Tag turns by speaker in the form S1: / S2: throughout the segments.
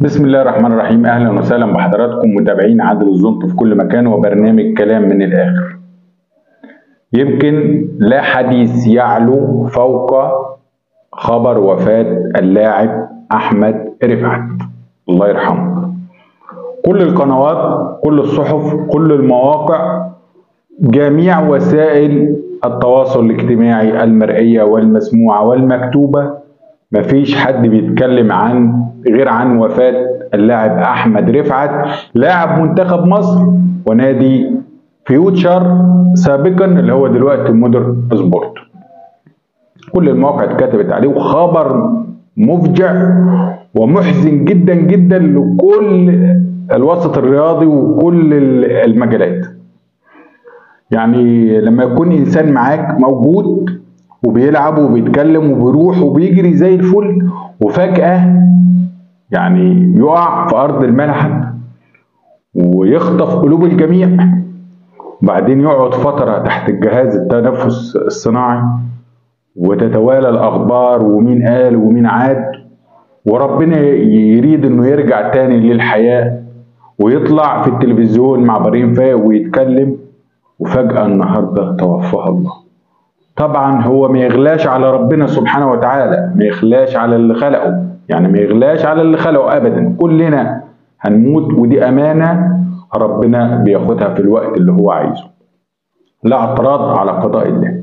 S1: بسم الله الرحمن الرحيم. اهلا وسهلا بحضراتكم متابعين عادل الزنط في كل مكان وبرنامج كلام من الاخر. يمكن لا حديث يعلو فوق خبر وفاة اللاعب احمد رفعت الله يرحمه. كل القنوات، كل الصحف، كل المواقع، جميع وسائل التواصل الاجتماعي المرئية والمسموعة والمكتوبة مفيش حد بيتكلم غير عن وفاة اللاعب احمد رفعت، لاعب منتخب مصر ونادي فيوتشر سابقا اللي هو دلوقتي مودر سبورت. كل المواقع اتكتبت عليه، وخبر مفجع ومحزن جدا جدا لكل الوسط الرياضي وكل المجالات. يعني لما يكون انسان معاك موجود وبيلعب وبيتكلم وبيروح وبيجري زي الفل، وفجأة يعني يقع في أرض الملعب ويخطف قلوب الجميع، وبعدين يقعد فترة تحت الجهاز التنفس الصناعي وتتوالى الأخبار ومين قال ومين عاد، وربنا يريد إنه يرجع تاني للحياة ويطلع في التلفزيون مع إبراهيم فايق ويتكلم، وفجأة النهاردة توفاها الله. طبعا هو ما يغلاش على ربنا سبحانه وتعالى، ما يغلاش على اللي خلقه، يعني ما يغلاش على اللي خلقه ابدا. كلنا هنموت، ودي امانه ربنا بياخدها في الوقت اللي هو عايزه، لا اعتراض على قضاء الله.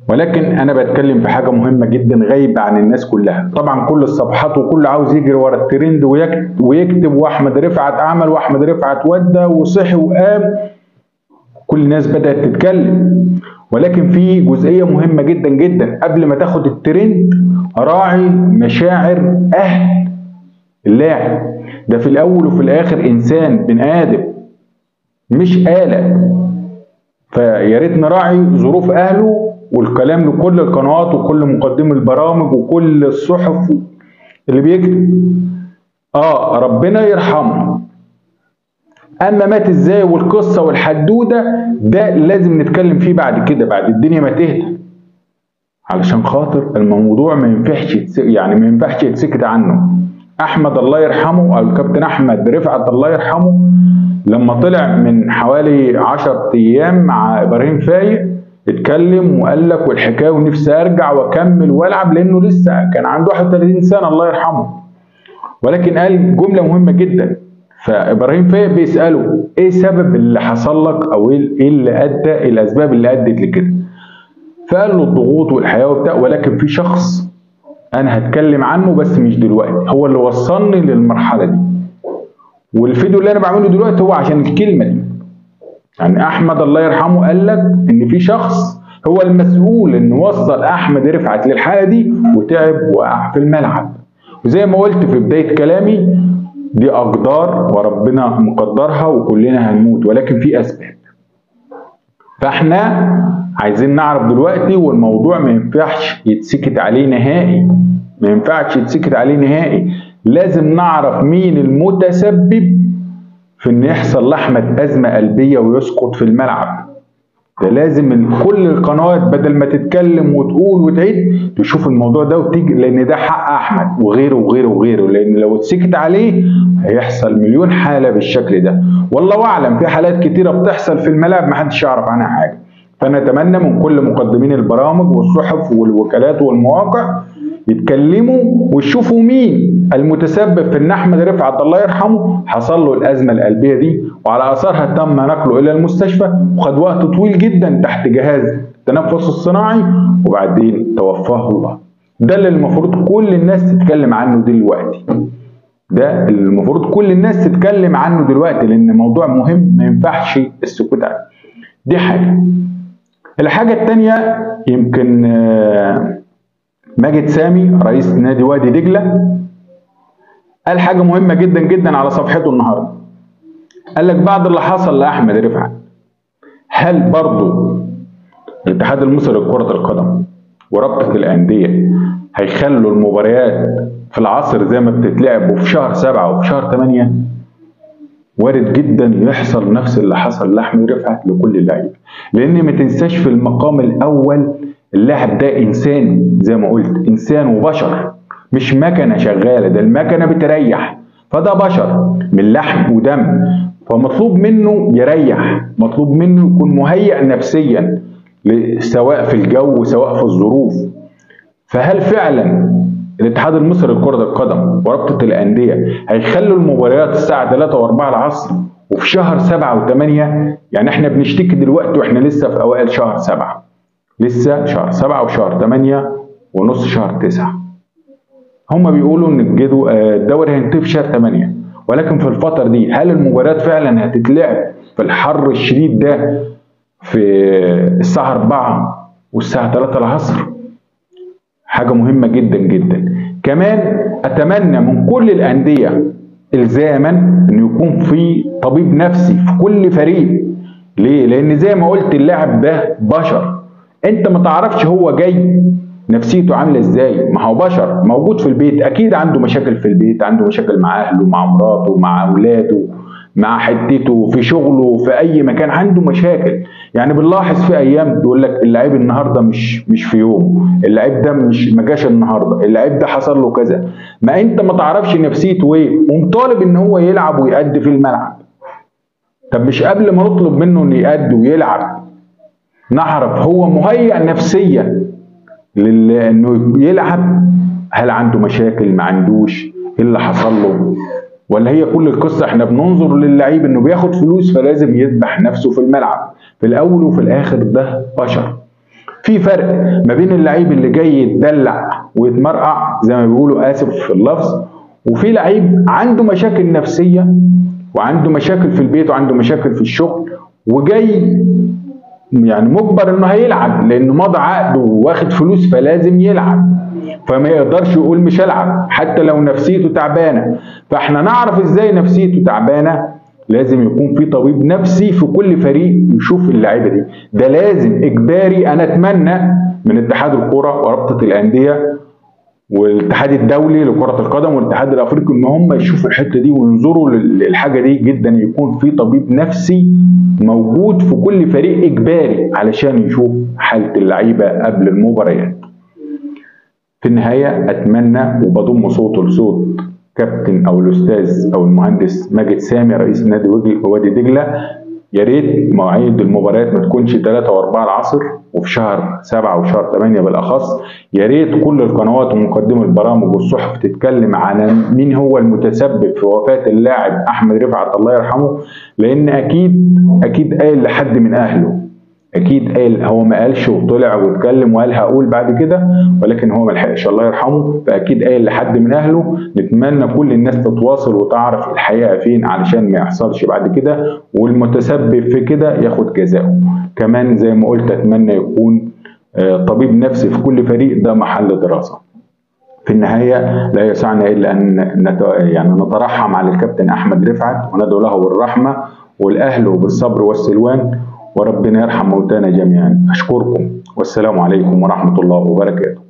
S1: ولكن انا بتكلم في حاجه مهمه جدا غايبه عن الناس كلها. طبعا كل الصفحات وكل عاوز يجري ورا الترند ويكتب واحمد رفعت عمل واحمد رفعت ودى وصحي وقام، كل الناس بدات تتكلم. ولكن في جزئية مهمة جدا جدا قبل ما تاخد الترند، راعي مشاعر أهل اللاعب ده. في الأول وفي الآخر إنسان بني آدم مش آلة، فيا ريت نراعي ظروف أهله. والكلام لكل القنوات وكل مقدمي البرامج وكل الصحف اللي بيكتب ربنا يرحمه. اما مات ازاي والقصه والحدوده ده لازم نتكلم فيه بعد كده، بعد الدنيا ما تهدى، علشان خاطر الموضوع ما ينفعش يتسكت عنه. احمد الله يرحمه او الكابتن احمد رفعت الله يرحمه لما طلع من حوالي 10 ايام مع ابراهيم فايق اتكلم وقال لك والحكايه ونفسي ارجع واكمل والعب، لانه لسه كان عنده 31 سنه الله يرحمه. ولكن قال جمله مهمه جدا، فابراهيم فايق بيساله ايه سبب اللي حصل لك، او ايه اللي ادى، الاسباب اللي ادت لكده. فقال له الضغوط والحياه وبتاع، ولكن في شخص انا هتكلم عنه بس مش دلوقتي، هو اللي وصلني للمرحله دي، والفيديو اللي انا بعمله دلوقتي هو عشان الكلمه دي. يعني احمد الله يرحمه قال لك ان في شخص هو المسؤول انه وصل احمد رفعت للحاله دي وتعب وقع في الملعب. وزي ما قلت في بدايه كلامي، دي أقدار وربنا مقدرها وكلنا هنموت، ولكن في أسباب. فاحنا عايزين نعرف دلوقتي، والموضوع ما ينفعش يتسكت عليه نهائي، ما ينفعش يتسكت عليه نهائي. لازم نعرف مين المتسبب في ان يحصل لأحمد أزمة قلبية ويسقط في الملعب. ده لازم كل القنوات بدل ما تتكلم وتقول وتعيد تشوف الموضوع ده وتيجي، لان ده حق احمد وغيره وغيره وغيره، لان لو اتسكت عليه هيحصل مليون حاله بالشكل ده. والله اعلم في حالات كتيره بتحصل في الملاعب محدش يعرف عنها حاجه. فانا اتمنى من كل مقدمين البرامج والصحف والوكالات والمواقع يتكلموا ويشوفوا مين المتسبب في ان احمد رفعت الله يرحمه حصل له الازمه القلبيه دي، وعلى اثارها تم نقله الى المستشفى وخد وقت طويل جدا تحت جهاز التنفس الصناعي وبعدين توفاه الله. ده اللي المفروض كل الناس تتكلم عنه دلوقتي، ده اللي المفروض كل الناس تتكلم عنه دلوقتي، لان موضوع مهم ما ينفعش السكوت عنه. دي حاجه. الحاجه الثانيه، يمكن ماجد سامي رئيس نادي وادي دجله قال حاجه مهمه جدا جدا على صفحته النهارده. قال لك بعد اللي حصل لاحمد رفعت، هل برضه الاتحاد المصري لكره القدم ورابطه الانديه هيخلوا المباريات في العصر زي ما بتتلعب وفي شهر 7 وفي شهر 8؟ وارد جدا يحصل نفس اللي حصل لاحمد رفعت لكل اللعيبه، لان ما تنساش في المقام الاول اللاعب ده انسان، زي ما قلت انسان وبشر، مش مكنه شغاله. ده المكنه بتريح فده بشر من لحم ودم، فمطلوب منه يريح، مطلوب منه يكون مهيئ نفسيا سواء في الجو سواء في الظروف. فهل فعلا الاتحاد المصري لكرة القدم ورابطة الأندية هيخلوا المباريات الساعة 3 و4 العصر وفي شهر 7 و8؟ يعني احنا بنشتكي دلوقتي واحنا لسه في أوائل شهر 7، لسه شهر 7 وشهر 8 ونص شهر 9. هما بيقولوا ان الدوري هينتهي في شهر 8، ولكن في الفترة دي هل المباريات فعلا هتتلعب في الحر الشديد ده في الساعة 4 والساعة 3 العصر؟ حاجة مهمة جدا جدا. كمان أتمنى من كل الأندية إلزاما أن يكون في طبيب نفسي في كل فريق. ليه؟ لأن زي ما قلت اللاعب ده بشر، أنت ما تعرفش هو جاي نفسيته عاملة إزاي. ما هو بشر موجود في البيت، أكيد عنده مشاكل في البيت، عنده مشاكل مع أهله مع مراته مع أولاده مع حتته في شغله في أي مكان، عنده مشاكل. يعني بنلاحظ في ايام بيقول لك اللعيب النهارده مش في يوم، اللعيب ده ما جاش النهارده، اللعيب ده حصل له كذا. ما انت ما تعرفش نفسيته ايه ومطالب ان هو يلعب ويأدي في الملعب. طب مش قبل ما نطلب منه انه يأدي ويلعب نعرف هو مهيأ نفسيا انه يلعب؟ هل عنده مشاكل ما عندوش؟ ايه اللي حصل له؟ ولا هي كل القصة احنا بننظر للعيب انه بياخد فلوس فلازم يذبح نفسه في الملعب؟ في الاول وفي الاخر ده بشر. في فرق ما بين اللعيب اللي جاي يتدلع ويتمرقع زي ما بيقولوا، اسف في اللفظ، وفي لعيب عنده مشاكل نفسية وعنده مشاكل في البيت وعنده مشاكل في الشغل وجاي يعني مجبر انه هيلعب لانه مضى عقد وواخد فلوس فلازم يلعب، فما يقدرش يقول مش هلعب حتى لو نفسيته تعبانه. فاحنا نعرف ازاي نفسيته تعبانه؟ لازم يكون في طبيب نفسي في كل فريق يشوف اللعيبه دي، ده لازم اجباري. انا اتمنى من اتحاد الكوره ورابطه الانديه والاتحاد الدولي لكره القدم والاتحاد الافريقي ان هم يشوفوا الحته دي وينظروا للحاجه دي جدا، يكون في طبيب نفسي موجود في كل فريق اجباري علشان يشوف حاله اللعيبه قبل المباريات. في النهايه اتمنى وبضم صوته لصوت كابتن او الاستاذ او المهندس ماجد سامي رئيس نادي وادي دجله، يا ريت مواعيد المباريات ما تكونش 3 و4 العصر وفي شهر 7 وشهر 8 بالاخص. يا ريت كل القنوات ومقدمي البرامج والصحف تتكلم عن مين هو المتسبب في وفاة اللاعب احمد رفعت الله يرحمه، لان اكيد قال لحد من اهله، اكيد قال، هو ما قالش وطلع واتكلم وقال هقول بعد كده، ولكن هو ما لحقش الله يرحمه، فاكيد قال لحد من اهله. نتمنى كل الناس تتواصل وتعرف الحقيقه فين علشان ما يحصلش بعد كده والمتسبب في كده ياخد جزاؤه. كمان زي ما قلت اتمنى يكون طبيب نفسي في كل فريق، ده محل دراسه. في النهايه لا يسعنا الا ان نترحم على الكابتن احمد رفعت وندعو له بالرحمه والاهله بالصبر والسلوان، وربنا يرحم موتانا جميعا. أشكركم والسلام عليكم ورحمة الله وبركاته.